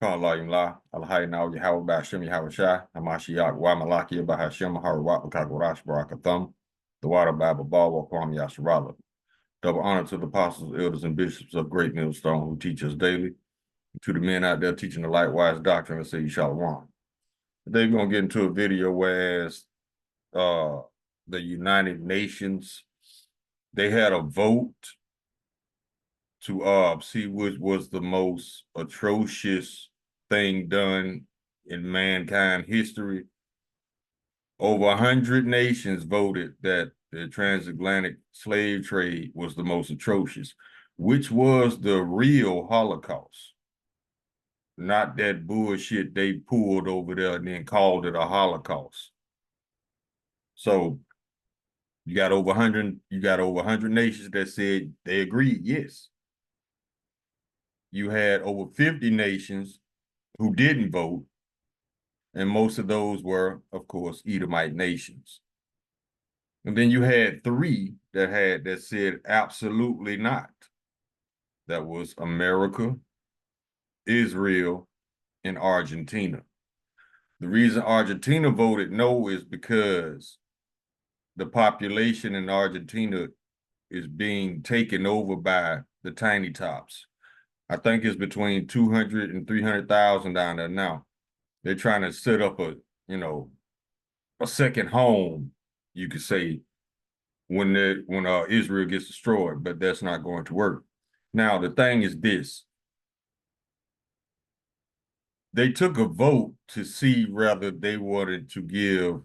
La, Alhai now Yahweh Bashim Yahweh Shai, Hamashiach, Wamalaki, Bahashim, Harawat, Kagorash, Barakathum, the water Bible Ball, Kwam Yasharala. Double honor to the apostles, elders, and bishops of Great Millstone who teach us daily. To the men out there teaching the likewise doctrine, I say Shalom. Today we're going to get into a video whereas the United Nations, they had a vote to see which was the most atrocious thing done in mankind history. Over 100 nations voted that the transatlantic slave trade was the most atrocious, which was the real Holocaust. Not that bullshit they pulled over there and then called it a Holocaust. So you got over 100 nations that said they agreed, yes. You had over 50 nations who didn't vote, and most of those were, of course, Edomite nations. And then you had 3 that said absolutely not. That was America, Israel, and Argentina. The reason Argentina voted no is because the population in Argentina is being taken over by the tiny tops. I think it's between 200 and 300,000 down there now. They're trying to set up a second home, you could say, when Israel gets destroyed, but that's not going to work. Now, the thing is this. They took a vote to see whether they wanted to give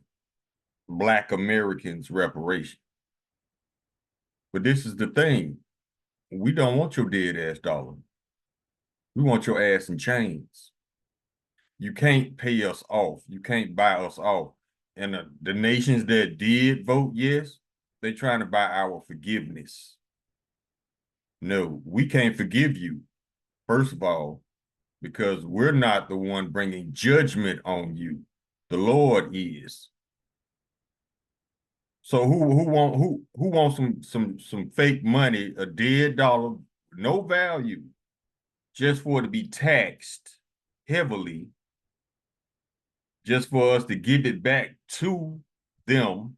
Black Americans reparation. But this is the thing. We don't want your dead ass dollar. We want your ass in chains. You can't pay us off. You can't buy us off. And the nations that did vote yes, they're trying to buy our forgiveness. No, we can't forgive you, first of all, because we're not the one bringing judgment on you. The Lord is. So who wants some fake money, a dead dollar, no value, just for it to be taxed heavily, just for us to give it back to them,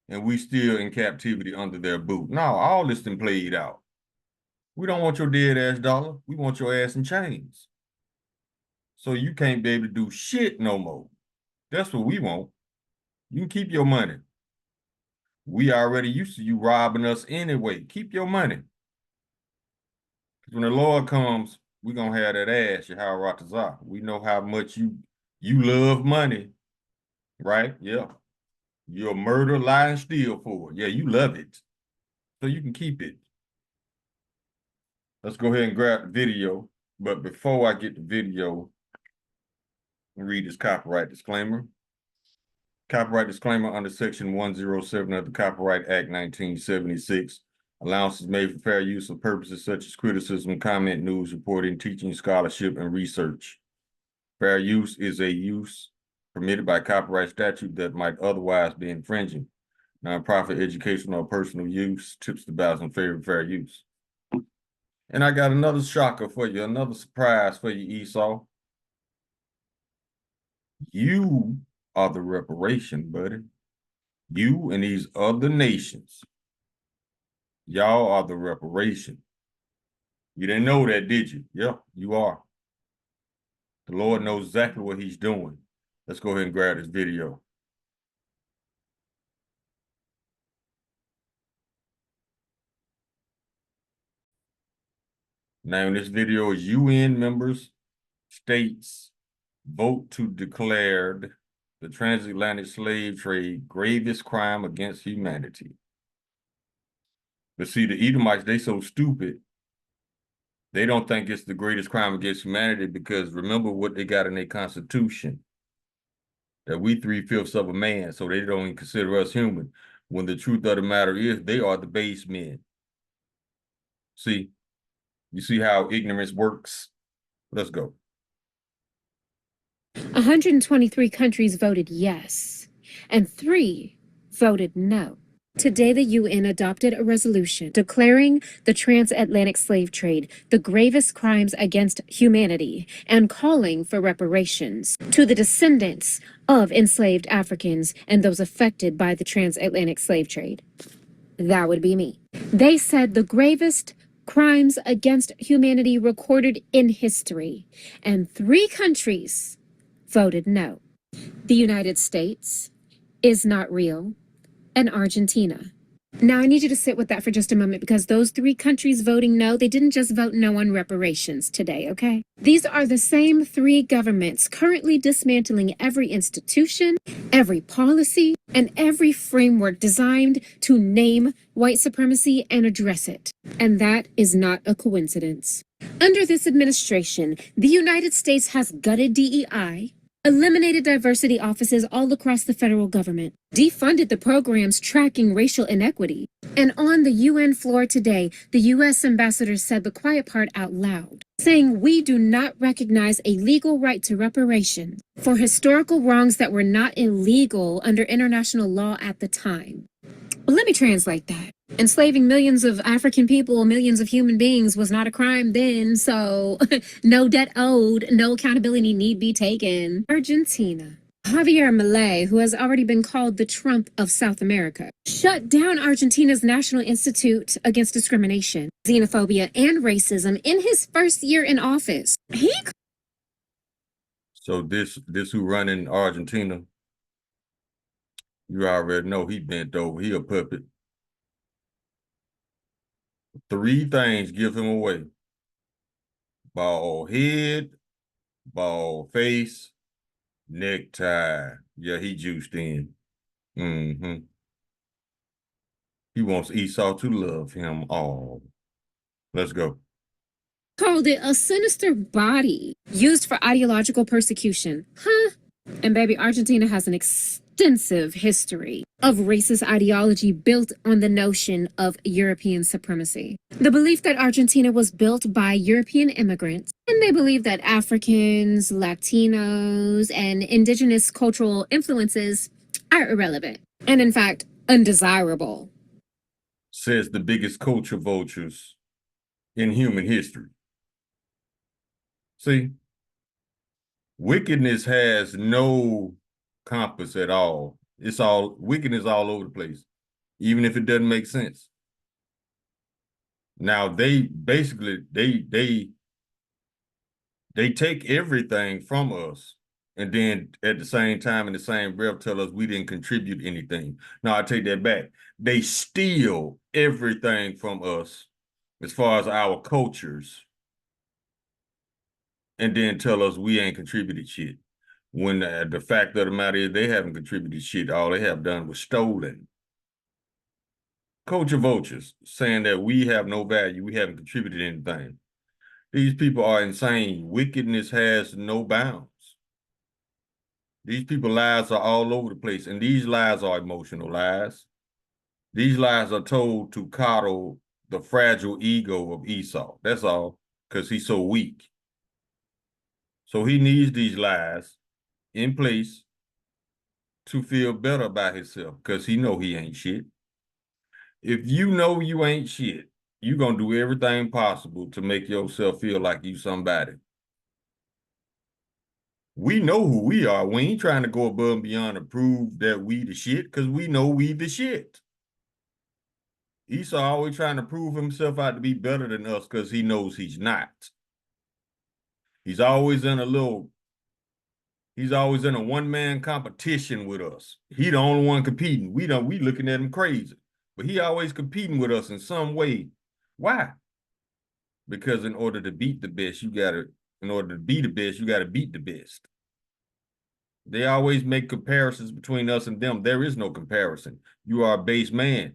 and we still in captivity under their boot? No, all this been played out. We don't want your dead ass dollar. We want your ass in chains. So you can't be able to do shit no more. That's what we want. You can keep your money. We already used to you robbing us anyway. Keep your money. When the Lord comes, we're going to have that ass, Yahweh Ratazah. We know how much you love money, right? Yeah. You'll murder, lie, and steal for it. Yeah, you love it. So you can keep it. Let's go ahead and grab the video. But before I get the video, read this copyright disclaimer. Copyright disclaimer under Section 107 of the Copyright Act 1976. Allowances made for fair use of purposes such as criticism, comment, news, reporting, teaching, scholarship, and research. Fair use is a use permitted by copyright statute that might otherwise be infringing. Nonprofit, educational, or personal use tips the balance in favor of fair use. And I got another shocker for you, another surprise for you, Esau. You are the reparation, buddy. You and these other nations. Y'all are the reparation. You didn't know that, did you? Yep, you are. The Lord knows exactly what he's doing. Let's go ahead and grab this video. Now, in this video is UN members, states vote to declare the transatlantic slave trade gravest crime against humanity. But see, the Edomites, they so stupid. They don't think it's the greatest crime against humanity because remember what they got in their constitution, that we 3/5 of a man, so they don't even consider us human. When the truth of the matter is, they are the base men. See, you see how ignorance works? Let's go. 123 countries voted yes, and 3 voted no. Today, the UN adopted a resolution declaring the transatlantic slave trade the gravest crimes against humanity and calling for reparations to the descendants of enslaved Africans and those affected by the transatlantic slave trade. That would be me. They said the gravest crimes against humanity recorded in history, and 3 countries voted no. The United States is not real, and Argentina. Now, I need you to sit with that for just a moment because those 3 countries voting no, they didn't just vote no on reparations today, okay? These are the same 3 governments currently dismantling every institution, every policy, and every framework designed to name white supremacy and address it. And that is not a coincidence. Under this administration, the United States has gutted DEI, eliminated diversity offices all across the federal government, defunded the programs tracking racial inequity. And on the UN floor today, the U.S. ambassador said the quiet part out loud, saying we do not recognize a legal right to reparation for historical wrongs that were not illegal under international law at the time. Well, let me translate that. Enslaving millions of African people, millions of human beings was not a crime then, so no debt owed, no accountability need be taken. Argentina. Javier Milei, who has already been called the Trump of South America, shut down Argentina's National Institute Against Discrimination, Xenophobia, and Racism in his first year in office. So this who running Argentina, you already know he bent over. He a puppet. 3 things give him away: bald head, bald face, necktie. Yeah, he juiced in. He wants Esau to love him all. Let's go. Called it a sinister body used for ideological persecution. Huh? And baby, Argentina has an extensive history of racist ideology built on the notion of European supremacy. The belief that Argentina was built by European immigrants, and they believe that Africans, Latinos, and indigenous cultural influences are irrelevant and, in fact, undesirable. Says the biggest culture vultures in human history. See, wickedness has no compass at all. It's all wickedness all over the place, even if it doesn't make sense. Now they basically they take everything from us, and then at the same time in the same breath tell us we didn't contribute anything. Now I take that back. They steal everything from us as far as our cultures, and then tell us we ain't contributed shit. When the fact of the matter is they haven't contributed shit. All they have done was stolen. Culture vultures saying that we have no value, we haven't contributed anything. These people are insane. Wickedness has no bounds. These people's lies are all over the place, and these lies are emotional lies. These lies are told to coddle the fragile ego of Esau. That's all, because he's so weak. So he needs these lies in place to feel better about himself, because he know he ain't shit. If you know you ain't shit, you're going to do everything possible to make yourself feel like you somebody. We know who we are. We ain't trying to go above and beyond to prove that we the shit, because we know we the shit. Esau always trying to prove himself out to be better than us because he knows he's not. He's always in a one-man competition with us. He the only one competing. We looking at him crazy. But he always competing with us in some way. Why? Because in order to beat the best, you got to beat the best. They always make comparisons between us and them. There is no comparison. You are a base man.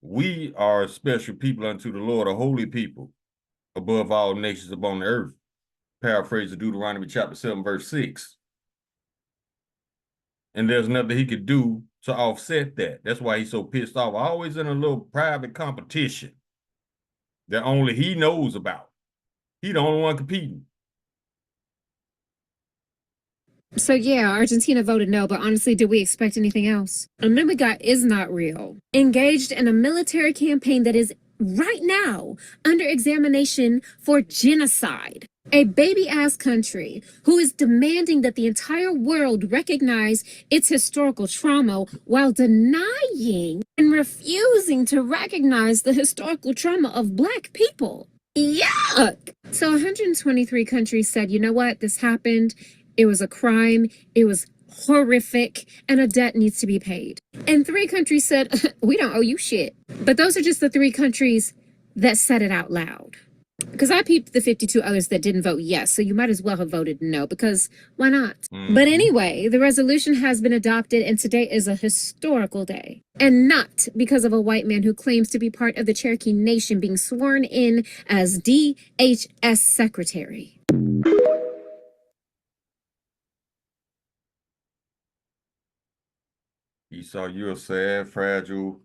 We are a special people unto the Lord, a holy people, above all nations upon the earth. Paraphrase of Deuteronomy chapter 7, verse 6. And there's nothing he could do to offset that. That's why he's so pissed off. Always in a little private competition that only he knows about. He the only one competing. So yeah, Argentina voted no, but honestly, did we expect anything else? Namibia is not real. Engaged in a military campaign that is right now under examination for genocide. A baby ass country who is demanding that the entire world recognize its historical trauma while denying and refusing to recognize the historical trauma of Black people. Yuck! So 123 countries said, you know what, this happened. It was a crime. It was horrific, and a debt needs to be paid. And 3 countries said, we don't owe you shit. But those are just the 3 countries that said it out loud. Because I peeped the 52 others that didn't vote yes, so you might as well have voted no, because why not? But anyway, the resolution has been adopted, and today is a historical day. And not because of a white man who claims to be part of the Cherokee Nation being sworn in as DHS Secretary. Esau, you're a sad, fragile.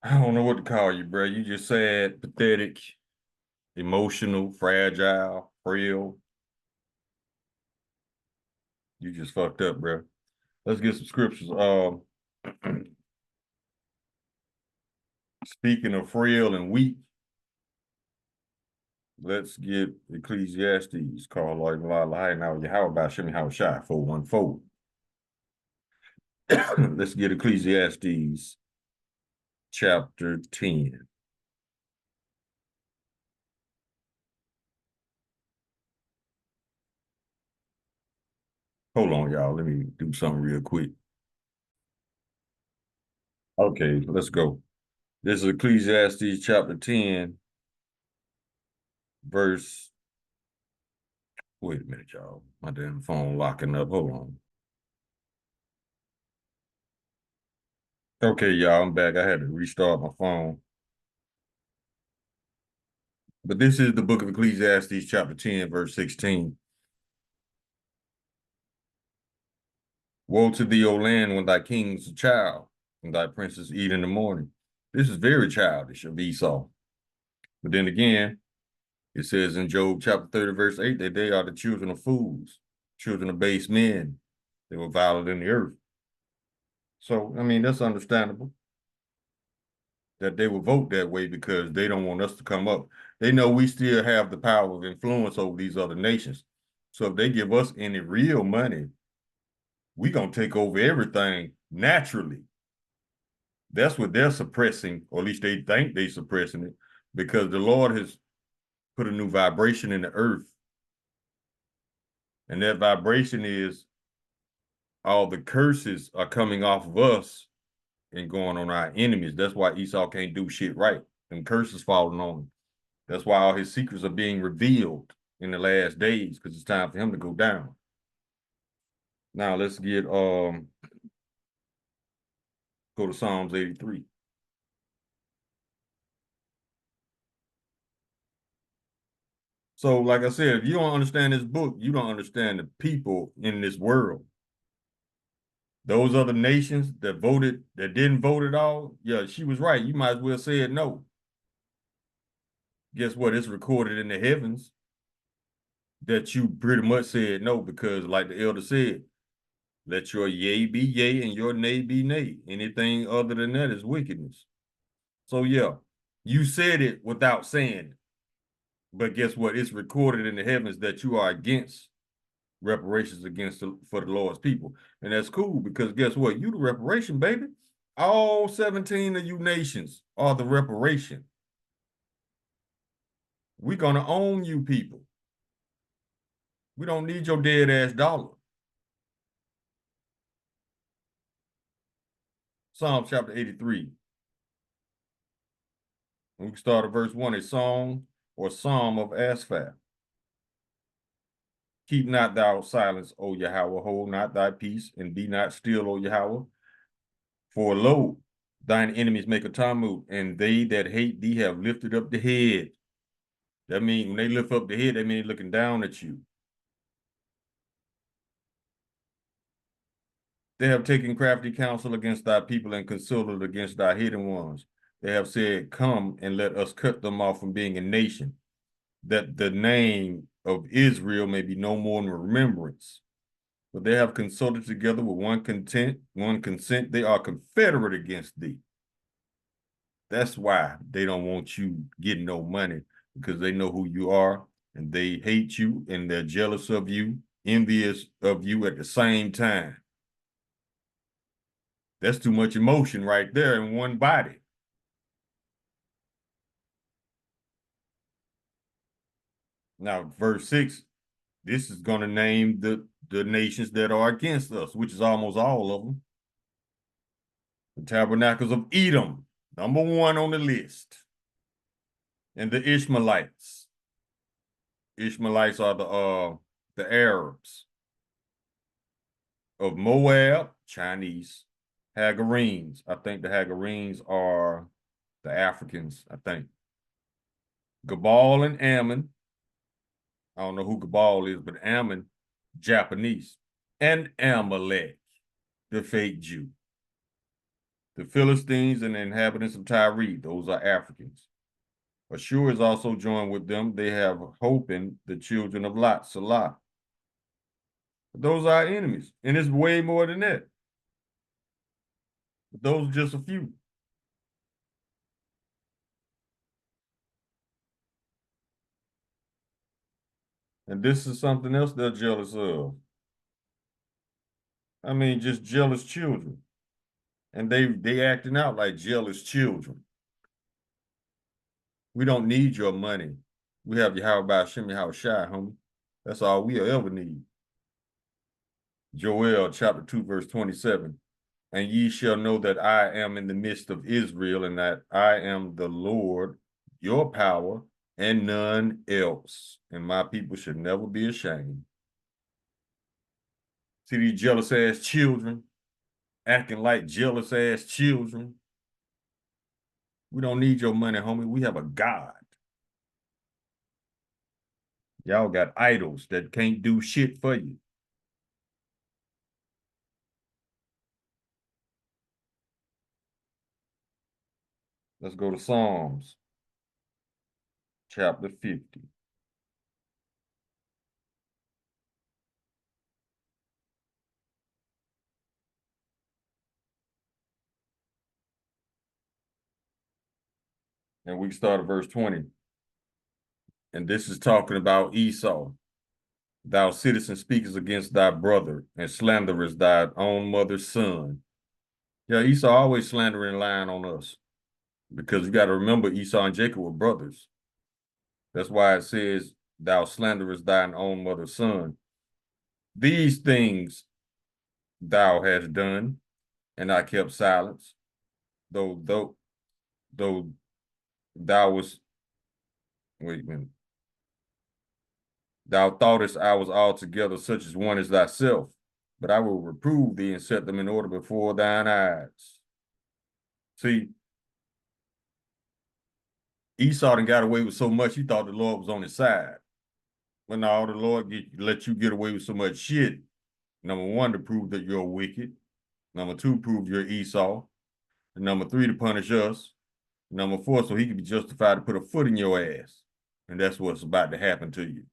I don't know what to call you, bro. You just sad, pathetic, emotional, fragile, frail. You just fucked up, bro. Let's get some scriptures. Speaking of frail and weak, let's get Ecclesiastes. Call like now. How about Shimmy How Shy 414? Let's get Ecclesiastes chapter 10. Hold on, y'all. Let me do something real quick. Okay, let's go. This is Ecclesiastes chapter 10, verse. Wait a minute, y'all. My damn phone locking up. Hold on. Okay, y'all, I'm back. I had to restart my phone. But this is the book of Ecclesiastes, chapter 10, verse 16. Woe to thee, O land, when thy king's a child, and thy princes eat in the morning. This is very childish of Esau. But then again, it says in Job chapter 30, verse 8, that they are the children of fools, children of base men. They were violent in the earth. So, I mean, that's understandable that they will vote that way because they don't want us to come up. They know we still have the power of influence over these other nations. So if they give us any real money, we're going to take over everything naturally. That's what they're suppressing, or at least they think they're suppressing it, because the Lord has put a new vibration in the earth. And that vibration is all the curses are coming off of us and going on our enemies. That's why Esau can't do shit right. And curses falling on him. That's why all his secrets are being revealed in the last days, because it's time for him to go down. Now let's go to Psalms 83. So, like I said, if you don't understand this book, you don't understand the people in this world. Those other nations that voted, that didn't vote at all, yeah, she was right. You might as well say it no. Guess what? It's recorded in the heavens that you pretty much said no, because like the elder said, let your yea be yea and your nay be nay. Anything other than that is wickedness. So yeah, you said it without saying it. But guess what? It's recorded in the heavens that you are against reparations for the Lord's people. And that's cool, because guess what? You the reparation, baby. All 17 of you nations are the reparation. We're going to own you people. We don't need your dead ass dollar. Psalm chapter 83. We can start at verse 1, a song or psalm of Asaph. Keep not thou silence, O Yahweh, hold not thy peace, and be not still, O Yahweh. For lo, thine enemies make a tumult, and they that hate thee have lifted up the head. That means when they lift up the head, that means looking down at you. They have taken crafty counsel against thy people and consulted against thy hidden ones. They have said, come and let us cut them off from being a nation, that the name of Israel may be no more in remembrance. But they have consulted together with one consent, they are confederate against thee. That's why they don't want you getting no money, because they know who you are and they hate you and they're jealous of you, envious of you at the same time. That's too much emotion right there in one body. Now, verse 6, this is going to name the nations that are against us, which is almost all of them. The tabernacles of Edom, number 1 on the list. And the Ishmaelites. Ishmaelites are the Arabs. Of Moab, Chinese. Hagarenes. I think the Hagarenes are the Africans, I think. Gabal and Ammon. I don't know who Gabal is, but Ammon, Japanese. And Amalek, the fake Jew. The Philistines and the inhabitants of Tyre, those are Africans. Ashur is also joined with them. They have hope in the children of Lot, Salah. Those are our enemies, and it's way more than that. But those are just a few. And this is something else they're jealous of. I mean, just jealous children. And they acting out like jealous children. We don't need your money. We have Yahweh Hashem Yahweh Shai, homie. That's all we'll ever need. Joel chapter 2, verse 27. And ye shall know that I am in the midst of Israel, and that I am the Lord, your power, and none else. And my people should never be ashamed. See these jealous ass children acting like jealous ass children. We don't need your money, homie. We have a God. Y'all got idols that can't do shit for you. Let's go to Psalms chapter 50. And we start at verse 20. And this is talking about Esau. Thou sittest and speakest against thy brother, and slanderest thy own mother's son. Yeah, Esau always slandering and lying on us. Because you got to remember, Esau and Jacob were brothers. That's why it says, thou slanderest thine own mother's son. These things thou hast done, and I kept silence, though thou was, wait a minute, thou thoughtest I was altogether such as one as thyself, but I will reprove thee and set them in order before thine eyes. See, Esau done got away with so much, he thought the Lord was on his side. But now the Lord let you get away with so much shit. Number 1, to prove that you're wicked. Number 2, prove you're Esau. And number 3, to punish us. Number 4, so he can be justified to put a foot in your ass. And that's what's about to happen to you.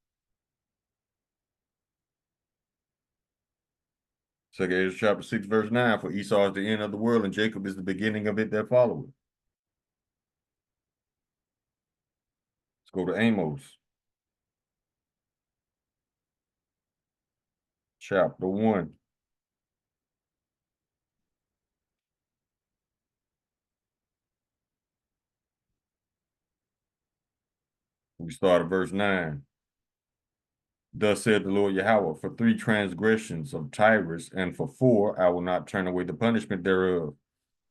2 Ezra chapter 6, verse 9, for Esau is the end of the world, and Jacob is the beginning of it that followeth. Let's go to Amos. Chapter 1. We start at verse 9. Thus said the Lord Yahweh, for 3 transgressions of Tyrus, and for 4 I will not turn away the punishment thereof,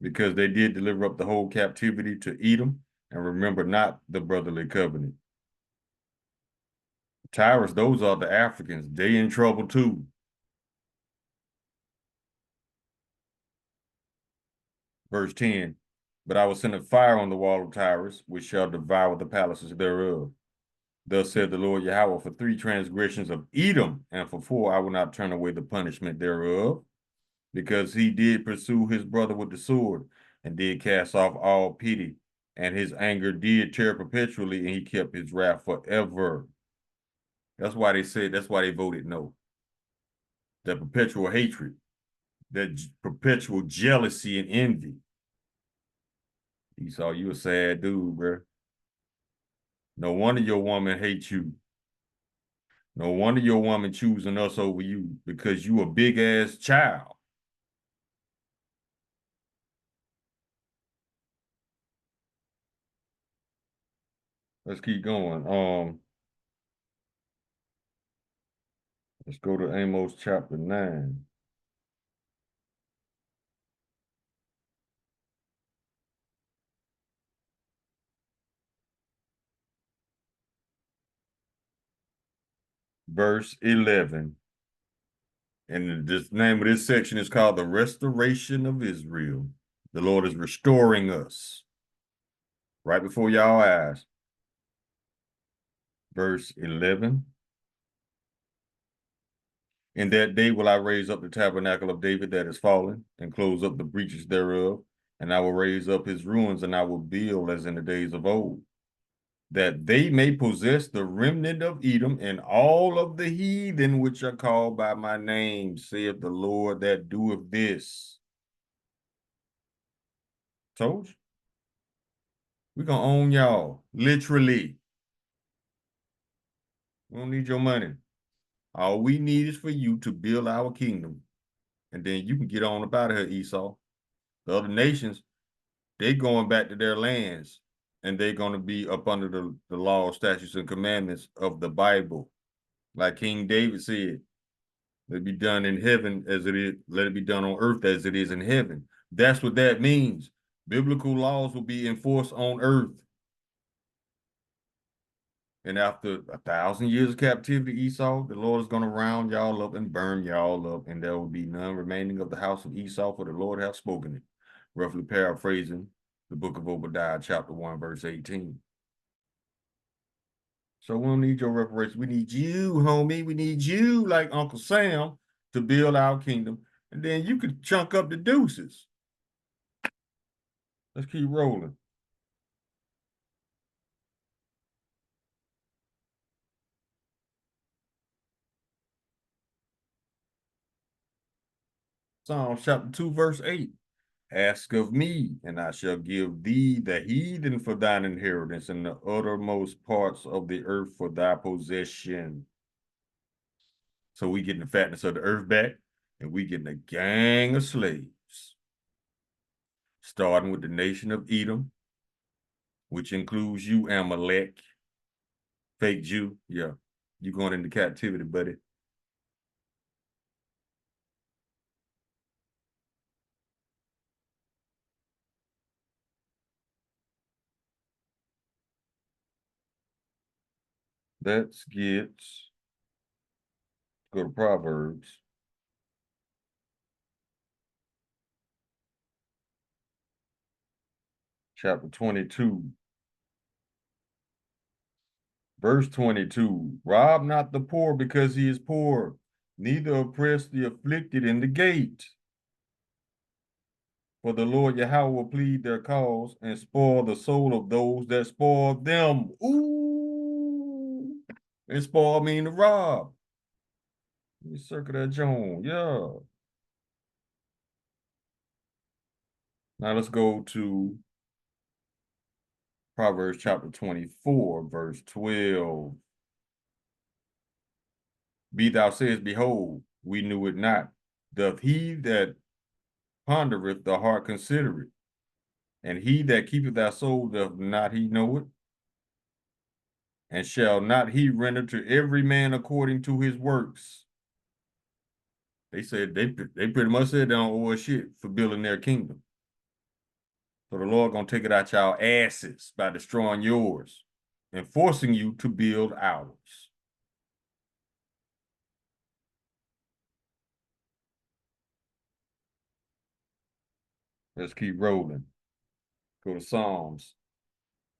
because they did deliver up the whole captivity to Edom, and remember not the brotherly covenant. Tyrus, those are the Africans. They in trouble too. Verse 10, but I will send a fire on the wall of Tyrus, which shall devour the palaces thereof. Thus said the Lord Yahweh, for 3 transgressions of Edom, and for 4 I will not turn away the punishment thereof, because he did pursue his brother with the sword, and did cast off all pity, and his anger did tear perpetually, and he kept his wrath forever. That's why they voted no. That perpetual hatred, that perpetual jealousy and envy. Esau, you a sad dude, bro. No wonder your woman hates you. No wonder your woman choosing us over you because you a big ass child. Let's keep going. Let's go to Amos chapter 9. Verse 11. And the name of this section is called the Restoration of Israel. The Lord is restoring us right before y'all eyes. Verse 11. In that day will I raise up the tabernacle of David that is fallen, and close up the breaches thereof, and I will raise up his ruins, and I will build as in the days of old, that they may possess the remnant of Edom and all of the heathen which are called by my name, saith the Lord that doeth this. Told you. We're gonna own y'all, literally. We don't need your money. All we need is for you to build our kingdom. And then you can get on up out of here, Esau. The other nations, they going back to their lands, and they're going to be up under the law, statutes, and commandments of the Bible. Like King David said, let it be done in heaven as it is, let it be done on earth as it is in heaven. That's what that means. Biblical laws will be enforced on earth. And after 1,000 years of captivity, Esau, the Lord is going to round y'all up and burn y'all up, and there will be none remaining of the house of Esau, for the Lord hath spoken it. Roughly paraphrasing the book of Obadiah, chapter 1, verse 18. So we don't need your reparations. We need you, homie. We need you, like Uncle Sam, to build our kingdom. And then you could chunk up the deuces. Let's keep rolling. Psalm chapter 2, verse 8. Ask of me, and I shall give thee the heathen for thine inheritance, and the uttermost parts of the earth for thy possession. So we getting the fatness of the earth back, and we getting a gang of slaves. Starting with the nation of Edom, which includes you, Amalek, fake Jew. Yeah, you going into captivity, buddy. Let's go to Proverbs. Chapter 22. Verse 22, rob not the poor because he is poor, neither oppress the afflicted in the gate. For the Lord Yahweh will plead their cause and spoil the soul of those that spoil them. Ooh, and spoil mean to rob. Let me circle that Joan, yeah. Now let's go to Proverbs chapter 24, verse 12. Be thou sayest, behold, we knew it not. Doth he that pondereth the heart consider it? And he that keepeth thy soul, doth not he know it? And shall not he render to every man according to his works? They said they pretty much said they don't owe us shit for building their kingdom. So the Lord gonna take it out y'all asses by destroying yours and forcing you to build ours. Let's keep rolling. Go to Psalms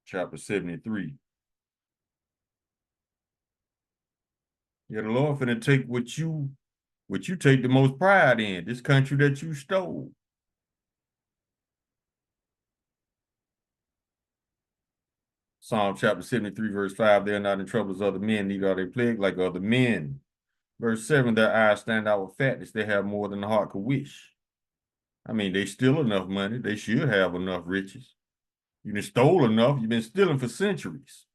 chapter 73. Yeah, the Lord finna take what you take the most pride in, this country that you stole. Psalm chapter 73, verse 5, they are not in trouble as other men, neither are they plagued like other men. Verse 7, their eyes stand out with fatness. They have more than the heart could wish. I mean, they steal enough money. They should have enough riches. You done stole enough. You've been stealing for centuries.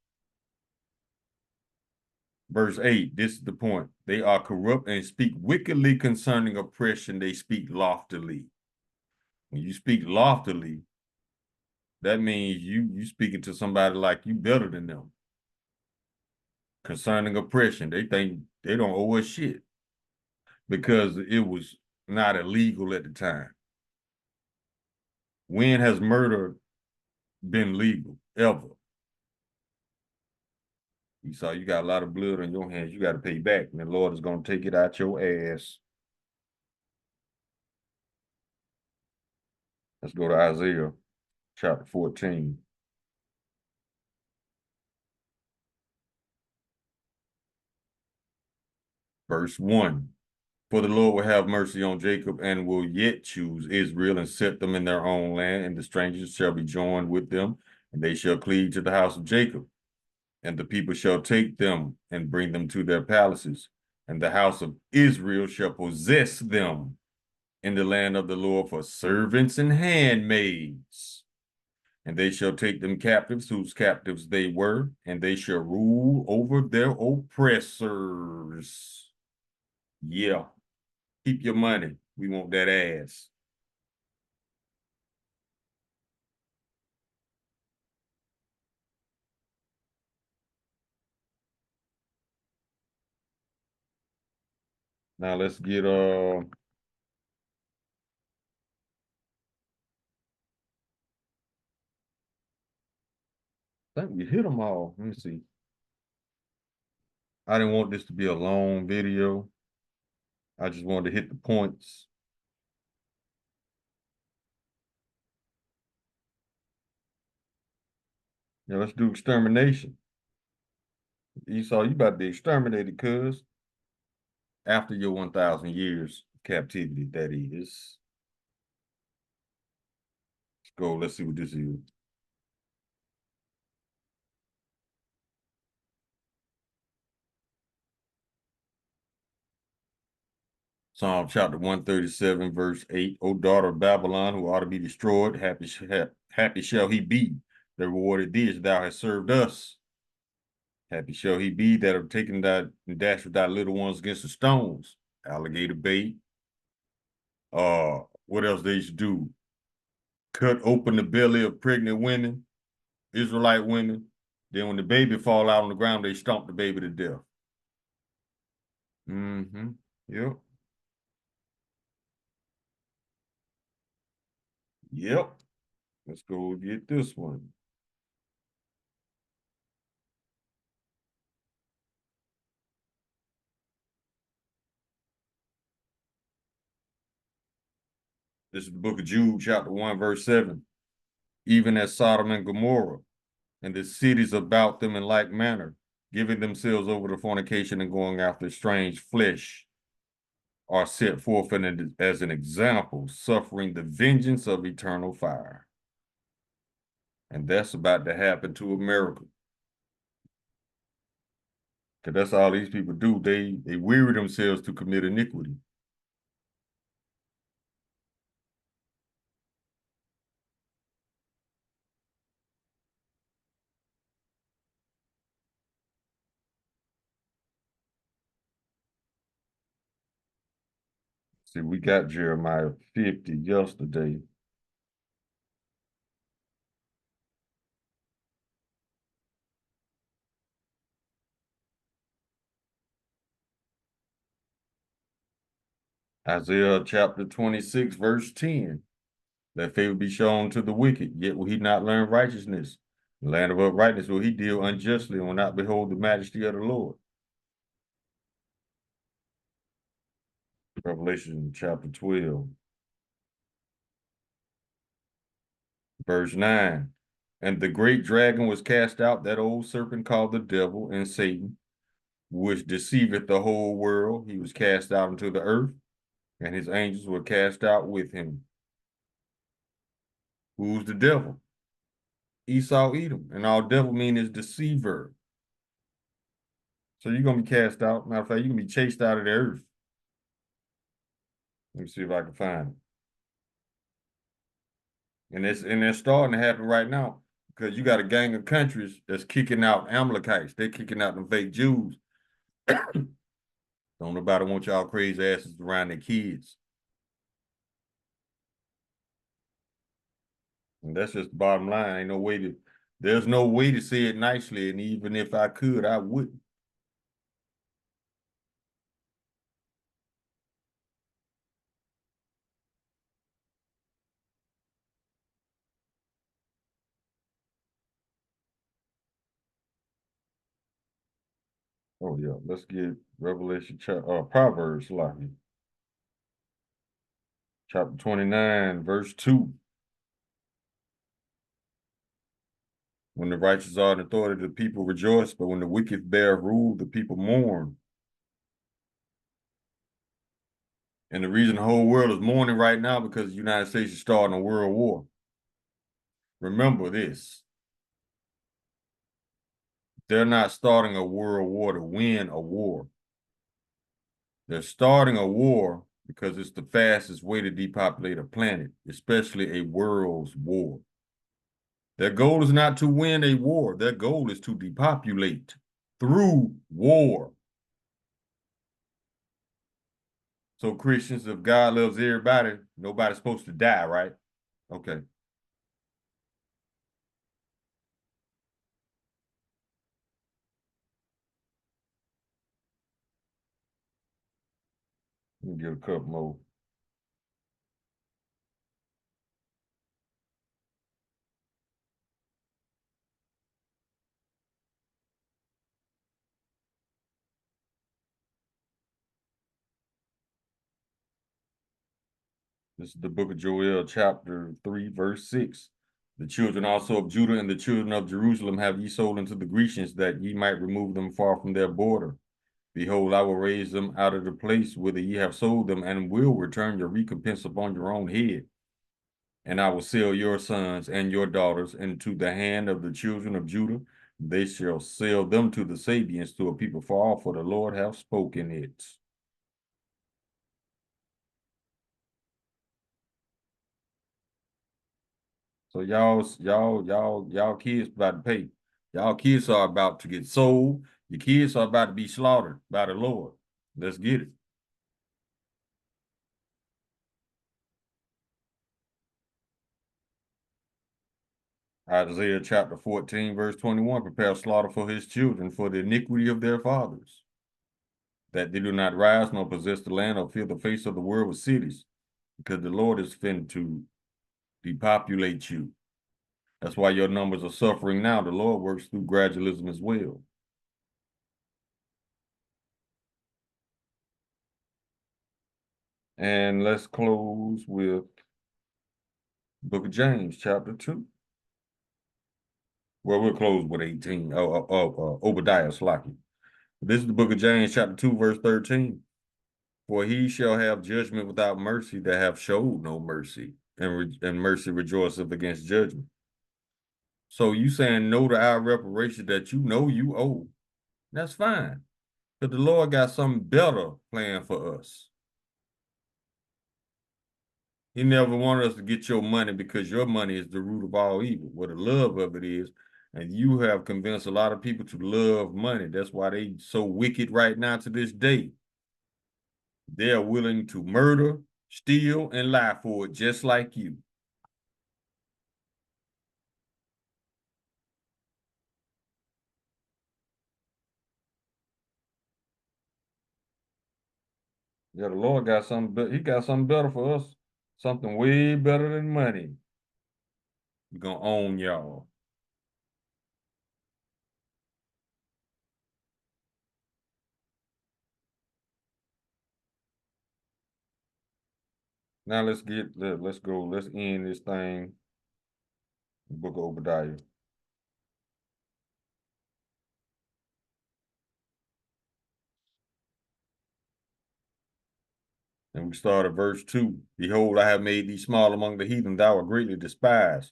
Verse 8, this is the point. They are corrupt and speak wickedly concerning oppression. They speak loftily. When you speak loftily, that means you speaking to somebody like you better than them. Concerning oppression, they think they don't owe us shit because it was not illegal at the time. When has murder been legal? Ever? You saw you got a lot of blood on your hands. You got to pay back, and the Lord is going to take it out your ass. Let's go to Isaiah chapter 14. Verse 1. For the Lord will have mercy on Jacob and will yet choose Israel and set them in their own land, and the strangers shall be joined with them, and they shall cleave to the house of Jacob. And the people shall take them and bring them to their palaces, and the house of Israel shall possess them in the land of the Lord for servants and handmaids. And they shall take them captives, whose captives they were, and they shall rule over their oppressors. Yeah. Keep your money. We want that ass. Now let's get I think we hit them all. Let me see. I didn't want this to be a long video. I just wanted to hit the points. Yeah, let's do extermination. Esau, you about to be exterminated, cuz. After your 1,000 years of captivity, that is. Let's go. Let's see what this is. Psalm chapter 137, verse 8. O daughter of Babylon, who ought to be destroyed, happy shall he be. The rewarded thee as thou hast served us. Happy shall he be that have taken that and dashed with thy little ones against the stones. Alligator bait. What else they used to do? Cut open the belly of pregnant women, Israelite women. Then when the baby fall out on the ground, they stomp the baby to death. Mm-hmm. Yep. Yep. Let's go get this one. This is the book of Jude, chapter 1, verse 7. Even as Sodom and Gomorrah and the cities about them in like manner, giving themselves over to fornication and going after strange flesh, are set forth as an example, suffering the vengeance of eternal fire. And that's about to happen to America. Because that's all these people do. They weary themselves to commit iniquity. See, we got Jeremiah 50 yesterday. Isaiah chapter 26, verse 10. Let favor be shown to the wicked, yet will he not learn righteousness. The land of uprightness will he deal unjustly and will not behold the majesty of the Lord. Revelation chapter 12, verse 9. And the great dragon was cast out, that old serpent called the devil and Satan, which deceiveth the whole world. He was cast out into the earth, and his angels were cast out with him. Who's the devil? Esau Edom, and all devil mean is deceiver. So you're gonna be cast out. Matter of fact, you're gonna be chased out of the earth. Let me see if I can find it. And it's starting to happen right now because you got a gang of countries that's kicking out Amalekites. They're kicking out them fake Jews. Don't nobody want y'all crazy asses around their kids. And that's just the bottom line. There's no way to say it nicely. And even if I could, I wouldn't. Oh yeah, let's get Proverbs, chapter 29, verse 2. When the righteous are in authority, the people rejoice, but when the wicked bear rule, the people mourn. And the reason the whole world is mourning right now because the United States is starting a world war. Remember this. They're not starting a world war to win a war. They're starting a war because it's the fastest way to depopulate a planet, especially a world's war. Their goal is not to win a war. Their goal is to depopulate through war. So Christians, if God loves everybody, nobody's supposed to die, right? Okay. Let me get a couple more. This is the book of Joel, chapter 3, verse 6. The children also of Judah and the children of Jerusalem have ye sold unto the Grecians, that ye might remove them far from their border. Behold, I will raise them out of the place whither ye have sold them, and will return your recompense upon your own head. And I will sell your sons and your daughters into the hand of the children of Judah. They shall sell them to the Sabians, to a people far off, for the Lord hath spoken it. So y'all kids about to pay. Y'all kids are about to get sold. Your kids are about to be slaughtered by the Lord. Let's get it. Isaiah chapter 14, verse 21, prepare slaughter for his children for the iniquity of their fathers, that they do not rise nor possess the land or fill the face of the world with cities, because the Lord is fin to depopulate you. That's why your numbers are suffering now. The Lord works through gradualism as well. And let's close with Book of James, chapter 2. Well, we'll close with 18. Obadiah, Slaki. This is the book of James, chapter 2, verse 13. For he shall have judgment without mercy that have showed no mercy, and mercy rejoiceth against judgment. So you saying no to our reparation that you know you owe. That's fine. But the Lord got something better planned for us. He never wanted us to get your money because your money is the root of all evil. What the love of it is, and you have convinced a lot of people to love money. That's why they so wicked right now to this day. They are willing to murder, steal, and lie for it, just like you. Yeah, the Lord got something better. He got something better for us. Something way better than money. We're gonna own y'all. Now let's end this thing. The book of Obadiah. And we start at verse 2. Behold, I have made thee small among the heathen, thou art greatly despised.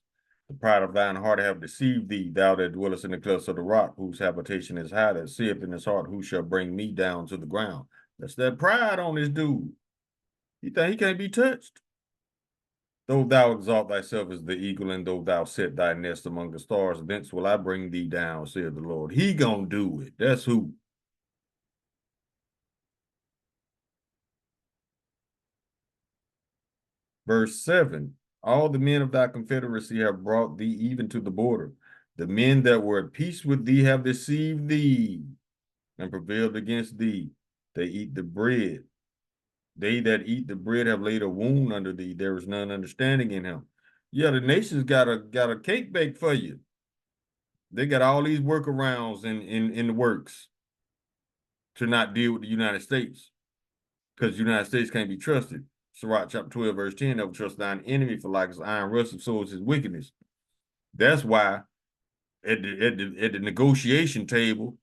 The pride of thine heart have deceived thee, thou that dwellest in the clefts of the rock, whose habitation is high, that saith in his heart, who shall bring me down to the ground? That's that pride on this dude. He think he can't be touched. Though thou exalt thyself as the eagle, and though thou set thy nest among the stars, thence will I bring thee down, saith the Lord. He gonna do it. That's who. Verse 7, all the men of thy confederacy have brought thee even to the border. The men that were at peace with thee have deceived thee and prevailed against thee. They eat the bread. They that eat the bread have laid a wound under thee. There is none understanding in him. Yeah, the nations got a cake baked for you. They got all these workarounds in the works to not deal with the United States, because the United States can't be trusted. Sirach chapter 12, verse 10, never trust thine enemy, for like as iron rusteth, so is his wickedness. That's why at the negotiation table,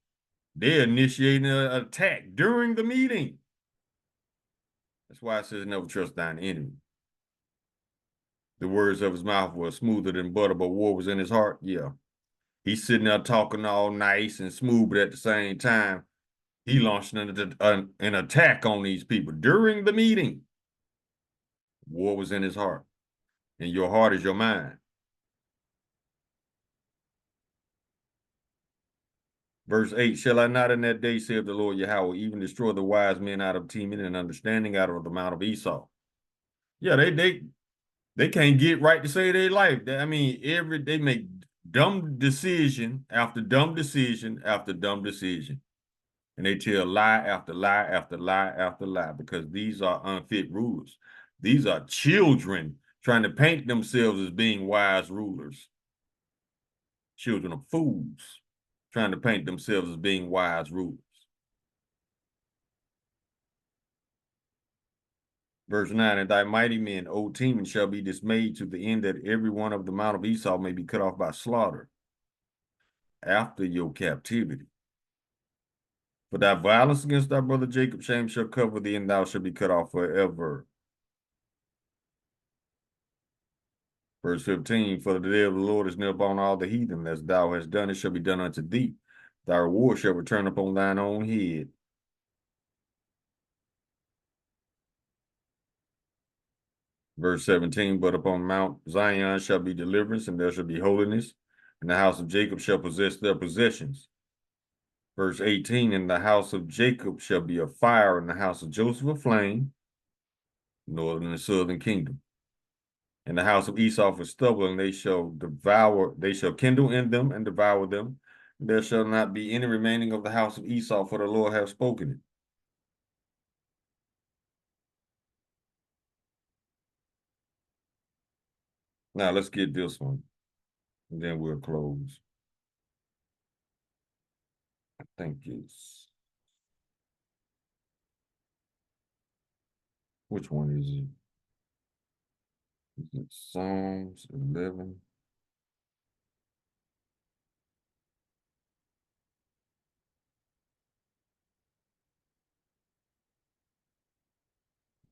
they're initiating an attack during the meeting. That's why it says never trust thine enemy. The words of his mouth were smoother than butter, but war was in his heart. Yeah. He's sitting there talking all nice and smooth, but at the same time, he launched an attack on these people during the meeting. War was in his heart, and your heart is your mind. Verse 8, shall I not in that day, saith the Lord Yahweh, even destroy the wise men out of Teman and understanding out of the mount of Esau? Yeah, they can't get right to save their life. I mean, they make dumb decision after dumb decision after dumb decision. And they tell lie after lie after lie after lie, because these are unfit rulers. These are children trying to paint themselves as being wise rulers. Children of fools trying to paint themselves as being wise rulers. Verse 9, and thy mighty men, O Teman, shall be dismayed to the end that every one of the mount of Esau may be cut off by slaughter after your captivity. For thy violence against thy brother Jacob, shame shall cover thee, and thou shalt be cut off forever. Verse 15, for the day of the Lord is near upon all the heathen. As thou hast done, it shall be done unto thee. Thy reward shall return upon thine own head. Verse 17, but upon Mount Zion shall be deliverance, and there shall be holiness, and the house of Jacob shall possess their possessions. Verse 18, in the house of Jacob shall be a fire, and the house of Joseph a flame, northern and southern kingdom. And the house of Esau for stubble, and they shall kindle in them and devour them. There shall not be any remaining of the house of Esau, for the Lord hath spoken it. Now let's get this one, and then we'll close. I think which one is it? Is it Psalms 11?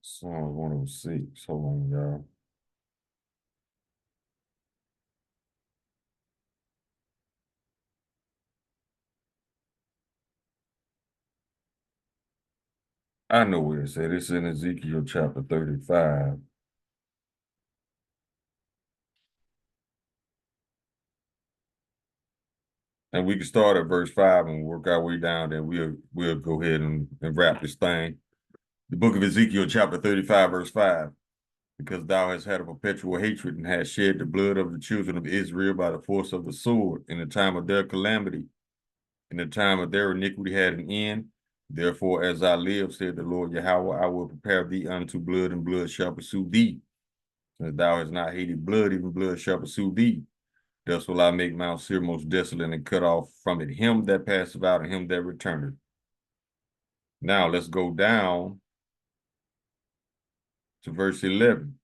Psalms 106. Hold on, y'all. I know where it's at. It's in Ezekiel chapter 35. And we can start at verse 5 and work our way down, then we'll go ahead and wrap this thing. The book of Ezekiel chapter 35, verse 5. Because thou hast had a perpetual hatred and hast shed the blood of the children of Israel by the force of the sword in the time of their calamity, in the time of their iniquity had an end. Therefore, as I live, said the Lord Yahweh, I will prepare thee unto blood, and blood shall pursue thee. Since thou hast not hated blood, even blood shall pursue thee. Thus will I make Mount Seir most desolate, and cut off from it him that passeth out, and him that returneth. Now let's go down to verse 11.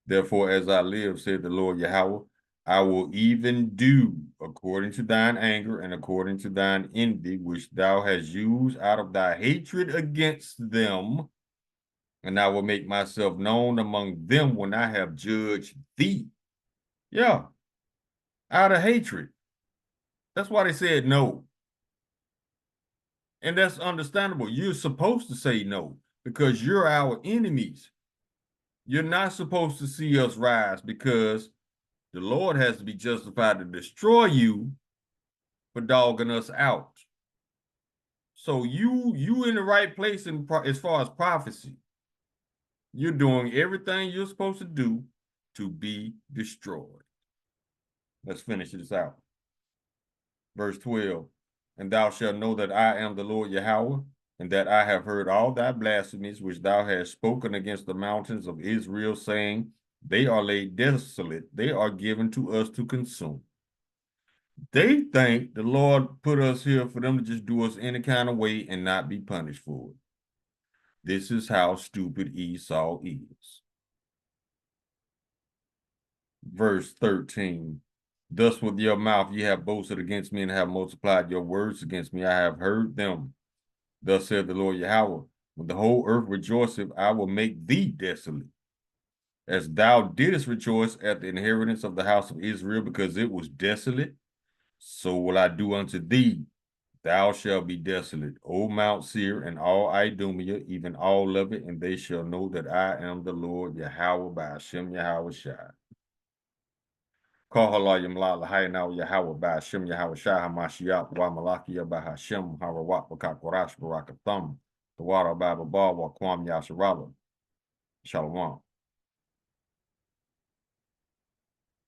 Therefore, as I live, said the Lord Yahweh, I will even do according to thine anger and according to thine envy, which thou hast used out of thy hatred against them, and I will make myself known among them when I have judged thee. Yeah, out of hatred. That's why they said no. And that's understandable. You're supposed to say no because you're our enemies. You're not supposed to see us rise because the Lord has to be justified to destroy you for dogging us out. So you in the right place as far as prophecy. You're doing everything you're supposed to do to be destroyed. Let's finish this out. Verse 12. And thou shalt know that I am the Lord Yahweh, and that I have heard all thy blasphemies which thou hast spoken against the mountains of Israel, saying, they are laid desolate, they are given to us to consume. They think the Lord put us here for them to just do us any kind of way and not be punished for it. This is how stupid Esau is. Verse 13. Thus with your mouth ye have boasted against me and have multiplied your words against me. I have heard them. Thus said the Lord Yahweh, when the whole earth rejoiceth, I will make thee desolate. As thou didst rejoice at the inheritance of the house of Israel, because it was desolate, so will I do unto thee. Thou shalt be desolate, O Mount Seir, and all Idumea, even all of it, and they shall know that I am the Lord Yahweh by Hashem Yahweh Shai. Call Halayim La Lahayanaw Yahweh by Hashem Yahweh Shai Hamashiach Wa Malakia by Hashem Harawat Bakakorash Barakatham. The water by Babal Wa Kwam Yasharala. Shalom.